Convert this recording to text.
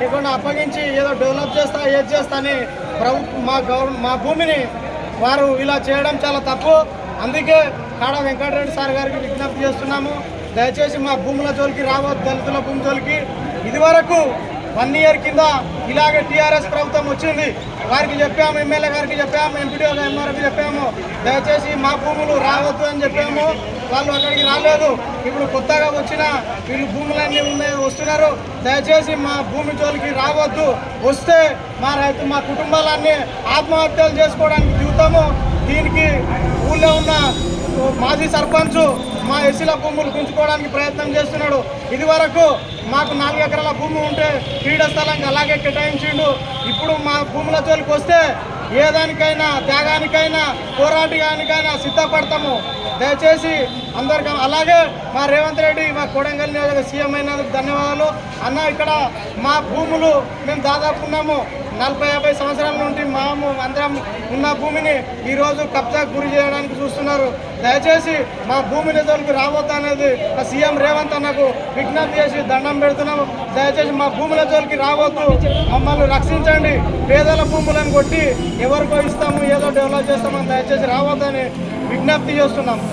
లేకుండా అప్పగించి ఏదో డెవలప్ చేస్తా ఏది చేస్తా అని మా భూమిని వారు ఇలా చేయడం చాలా తప్పు. అందుకే కాడ వెంకటరెడ్డి సార్ గారికి విజ్ఞప్తి చేస్తున్నాము, దయచేసి మా భూముల జోలికి రావద్దు, దళితుల భూమి జోలికి. ఇదివరకు 1 ఇయర్ కింద ఇలాగే టీఆర్ఎస్ ప్రభుత్వం వచ్చింది, వారికి చెప్పాము, ఎమ్మెల్యే గారికి చెప్పాము, ఎంపీడీ ఎంఆర్కి చెప్పాము, దయచేసి మా భూములు రావద్దు అని చెప్పాము. వాళ్ళు అక్కడికి రాలేదు. ఇప్పుడు కొత్తగా వచ్చిన వీళ్ళు భూములన్నీ ఉన్నాయి వస్తున్నారు, దయచేసి మా భూమి జోలికి రావద్దు. వస్తే మా కుటుంబాలన్నీ ఆత్మహత్యలు చేసుకోవడానికి దిగుతాము. దీనికి ఊళ్ళో ఉన్న మాజీ సర్పంచ్ మా ఎస్సీల భూములు గుంజుకోవడానికి ప్రయత్నం చేస్తున్నాడు. ఇది వరకు మాకు 4 ఎకరాల భూమి ఉంటే క్రీడా స్థలానికి అలాగే కేటాయించిండు. ఇప్పుడు మా భూముల జోలికి వస్తే ఏ దానికైనా త్యాగానికైనా పోరాటానికైనా సిద్ధపడతాము. దయచేసి అందరికీ అలాగే మా రేవంత్ రెడ్డి మా కొడంగల్ నియోజక సీఎం అయినందుకు ధన్యవాదాలు అన్న. ఇక్కడ మా భూములు మేము దాదాపు ఉన్నాము 40-50 సంవత్సరాల నుండి అందరం ఉన్న భూమిని ఈరోజు కబ్జాకు గురి చేయడానికి చూస్తున్నారు. దయచేసి మా భూమిని జోలికి రావద్దు అనేది సీఎం రేవంత్ అన్నకు విజ్ఞప్తి చేసి దండం పెడుతున్నాము. దయచేసి మా భూముల జోలికి రావద్దు, మమ్మల్ని రక్షించండి. పేదల భూములను కొట్టి ఎవరికో ఇస్తాము, ఏదో డెవలప్ చేస్తామని దయచేసి రావద్దని విజ్ఞప్తి చేస్తున్నాము.